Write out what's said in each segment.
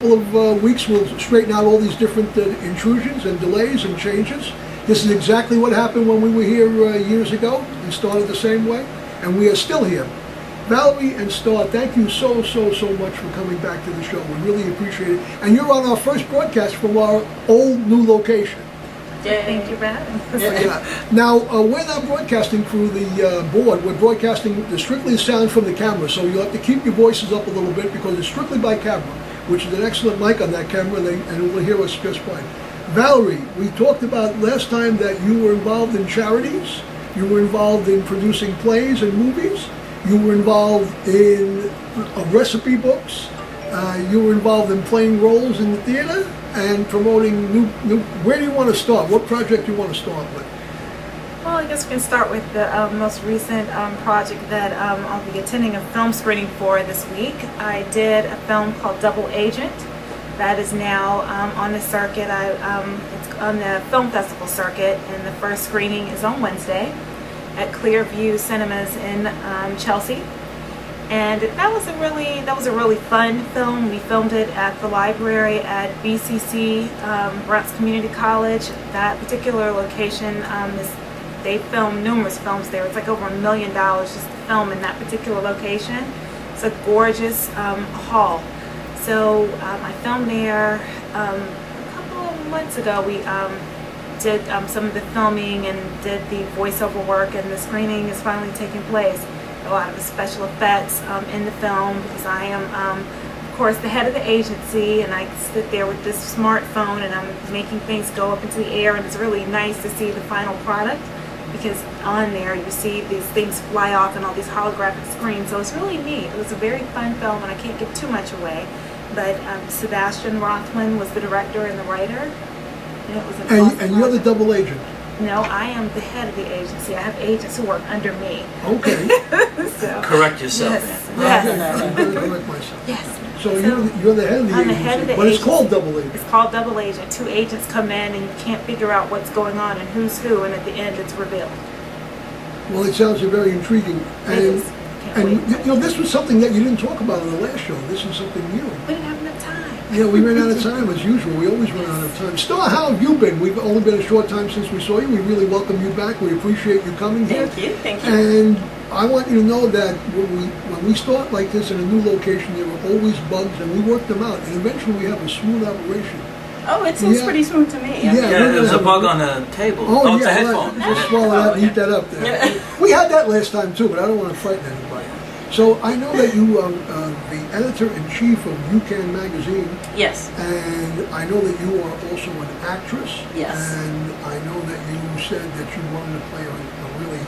Couple of weeks we'll straighten out all these different intrusions and delays and changes. This is exactly what happened when we were here years ago. We started the same way, and we are still here. Valerie and Star, thank you so much for coming back to the show. We really appreciate it. And you're on our first broadcast from our old new location. Yeah, thank you for having us. Yeah. Now, we're not broadcasting through the board. We're broadcasting strictly sound from the camera, so you'll have to keep your voices up a little bit because it's strictly by camera, which is an excellent mic on that camera, and it will hear us just fine. Valerie, we talked about last time that you were involved in charities, you were involved in producing plays and movies, you were involved in recipe books, you were involved in playing roles in the theater, and promoting new. Where do you want to start? What project do you want to start with? Well, I guess we can start with the most recent project that I'll be attending a film screening for this week. I did a film called Double Agent that is now on the circuit. It's on the film festival circuit, and the first screening is on Wednesday at Clearview Cinemas in Chelsea. And that was a really fun film. We filmed it at the library at BCC, Bronx Community College. That particular location they filmed numerous films there. It's like over $1 million just to film in that particular location. It's a gorgeous hall. So I filmed there a couple of months ago. We did some of the filming and did the voiceover work, and the screening is finally taking place. A lot of the special effects in the film, because I am, of course, the head of the agency, and I sit there with this smartphone and I'm making things go up into the air, and it's really nice to see the final product, because on there you see these things fly off and all these holographic screens, so it's really neat. It was a very fun film, and I can't give too much away, but Sebastian Rothman was the director and the writer, and it was an awesome And you're the double agent. No, I am the head of the agency. I have agents who work under me. Okay. So, correct yourself. Yes. I'm going to correct myself. Yes. So you're the head of the I'm agency, the head of the but it's agency. called double agent. It's called double agent. Two agents come in and you can't figure out what's going on and who's who, and at the end it's revealed. Well, it sounds very intriguing. It is. Can't wait. This was something that you didn't talk about in the last show. This is something new. We didn't have enough time. Yeah, we ran out of time as usual. We always run out of time. Star, how have you been? We've only been a short time since we saw you. We really welcome you back. We appreciate you coming here. Thank you. And I want you to know that when we start like this in a new location, there are always bugs, and we work them out. And eventually we have a smooth operation. Oh, it seems pretty smooth to me. Yeah, there's a bug on the table. Oh, it's a yeah, headphone. just swallow that and eat that up there. We had that last time too, but I don't want to frighten anybody. So I know that you are the editor-in-chief of UCAN magazine. Yes. And I know that you are also an actress. Yes. And I know that you said that you wanted to play a really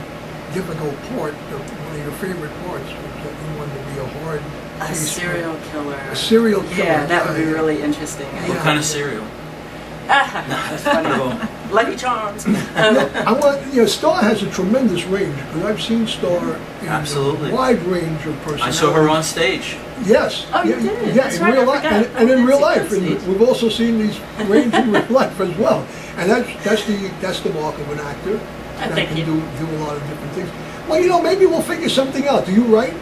difficult part, one of your favorite parts, was that you wanted to be a hard A serial killer. A serial killer. Yeah, that would be really interesting. What kind of cereal? That's funny. Lucky Charms. I want, Star has a tremendous range, because I've seen Star in Absolutely. a wide range of personalities. I saw her on stage. Yes. Oh, you did? Yeah, That's in right, real I life, forgot. and in real That's life. And sweet. we've also seen these range in real life as well. And that's the mark of an actor. That Thank can you. do a lot of different things. Well, maybe we'll figure something out. Do you write?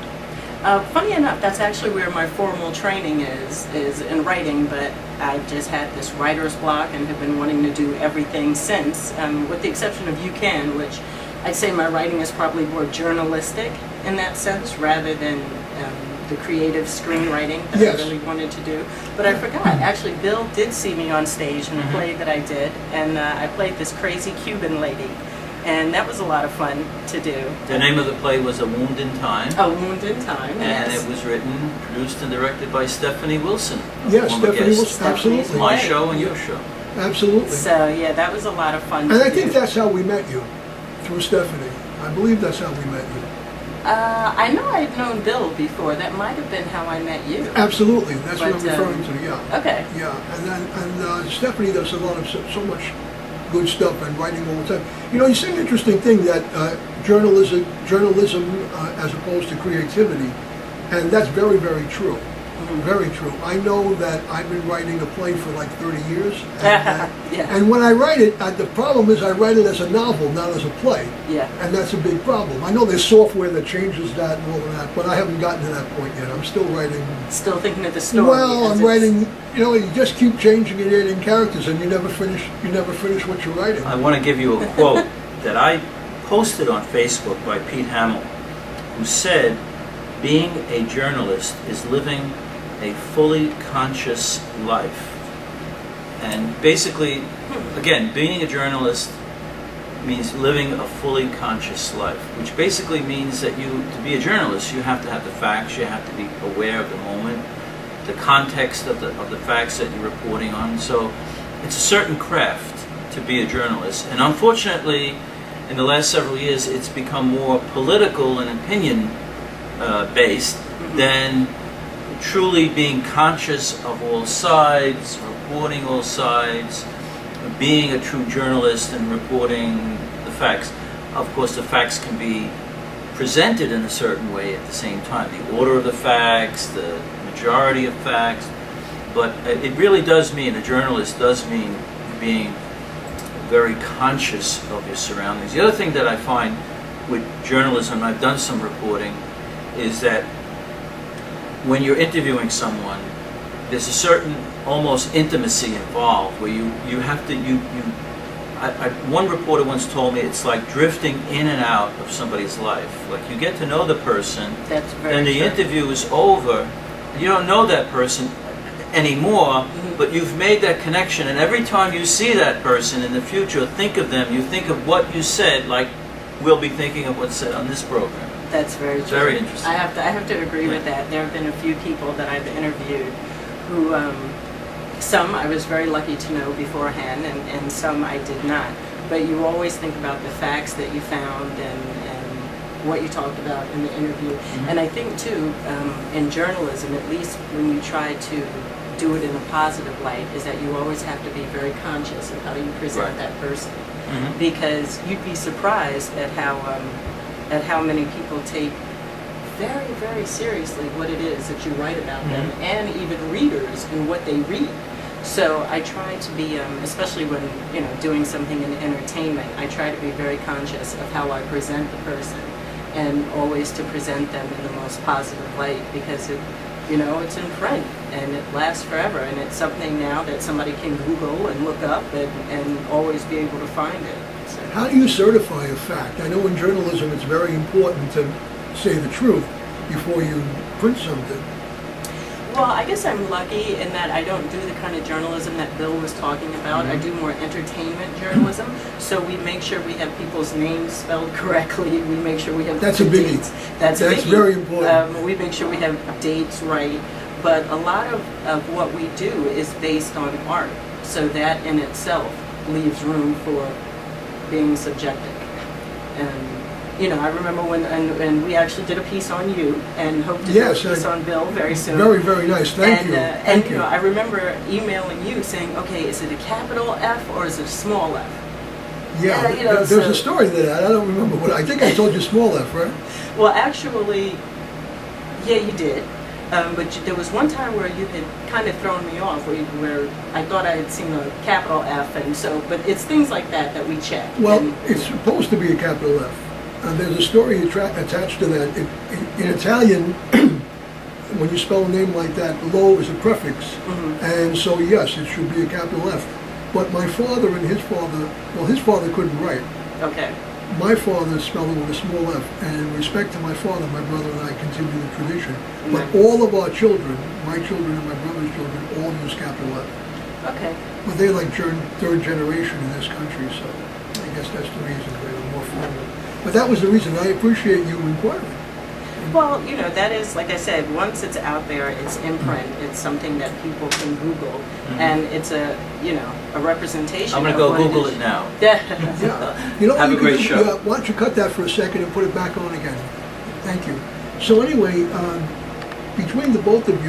Funny enough, that's actually where my formal training is in writing, but I've just had this writer's block and have been wanting to do everything since, with the exception of You Can, which I'd say my writing is probably more journalistic in that sense, rather than the creative screenwriting that Yes. I really wanted to do. But I forgot, actually Bill did see me on stage in a play that I did, and I played this crazy Cuban lady. And that was a lot of fun to do. The name of the play was A Wound in Time. A Wound in Time, And yes. it was written, produced, and directed by Stephanie Wilson. Yes, former Stephanie guest. Wilson, absolutely. My show and your show. Absolutely. So yeah, that was a lot of fun And to I think do. that's how we met you, through Stephanie. I believe that's how we met you. I know I'd known Bill before. That might have been how I met you. Absolutely, that's what I'm But, referring to. Yeah. Okay. Yeah, and Stephanie does a lot of so much good stuff and writing all the time. You say an interesting thing that journalism as opposed to creativity, and that's very, very true. Very true. I know that I've been writing a play for like 30 years. Yeah. And when I write it, the problem is I write it as a novel, not as a play. Yeah. And that's a big problem. I know there's software that changes that and all of that, but I haven't gotten to that point yet. I'm still writing. Still thinking of the story. Well, I'm writing, you just keep changing it in characters and you never finish what you're writing. I want to give you a quote that I posted on Facebook by Pete Hamill, who said, "Being a journalist is living a fully conscious life." And basically, again, being a journalist means living a fully conscious life, which basically means that to be a journalist, you have to have the facts, you have to be aware of the moment, the context of the facts that you're reporting on. So it's a certain craft to be a journalist. And unfortunately, in the last several years, it's become more political and opinion based than truly being conscious of all sides, reporting all sides, being a true journalist and reporting the facts. Of course, the facts can be presented in a certain way at the same time. The order of the facts, the majority of facts, but it really does mean, a journalist does mean being very conscious of your surroundings. The other thing that I find with journalism, I've done some reporting, is that when you're interviewing someone, there's a certain almost intimacy involved where you have to, one reporter once told me it's like drifting in and out of somebody's life. Like you get to know the person, That's very then the true. interview is over, you don't know that person anymore, but you've made that connection, and every time you see that person in the future, think of them, you think of what you said, like we'll be thinking of what's said on this program. That's very true. Very interesting. I have to agree with that. There have been a few people that I've interviewed who, some I was very lucky to know beforehand, and some I did not. But you always think about the facts that you found and what you talked about in the interview. And I think too, in journalism, at least when you try to do it in a positive light, is that you always have to be very conscious of how you present Right. that person. Because you'd be surprised at how many people take very, very seriously what it is that you write about them, and even readers and what they read. So I try to be, especially when doing something in entertainment, I try to be very conscious of how I present the person, and always to present them in the most positive light, because it's in print and it lasts forever, and it's something now that somebody can Google and look up and always be able to find it. So. How do you certify a fact? I know in journalism it's very important to say the truth before you print something. Well, I guess I'm lucky in that I don't do the kind of journalism that Bill was talking about. I do more entertainment journalism. So we make sure we have people's names spelled correctly. We make sure we have That's a biggie. dates. That's a biggie. Very important. We make sure we have dates right. But a lot of what we do is based on art. So that in itself leaves room for being subjective. And I remember when we actually did a piece on you, and hope to do a piece on Bill very soon. Very, very nice. Thank you. Thank you. I remember emailing you saying, okay, is it a capital F or is it a small F? Yeah, there's a story to that. I don't remember what. I think I told you small F, right? Well, actually, yeah, you did. But there was one time where you had kind of thrown me off, where I thought I had seen a capital F, and so, but it's things like that that we check. Well, it's supposed to be a capital F. There's a story attached to that. In Italian, when you spell a name like that, Lowe is a prefix. And so, yes, it should be a capital F. But my father and his father couldn't write. Okay. My father spelled it with a small f, and in respect to my father, my brother and I continue the tradition. But all of our children, my children and my brother's children, all use capital F. Okay. But they're like third generation in this country, so I guess that's the reason they're more formal. But that was the reason. I appreciate you inquiring. Well, that is, like I said, once it's out there, it's in print, it's something that people can Google, and it's a representation. I'm going to go Google it now. Yeah. Have a great show. Why don't you cut that for a second and put it back on again? Thank you. So anyway, between the both of you,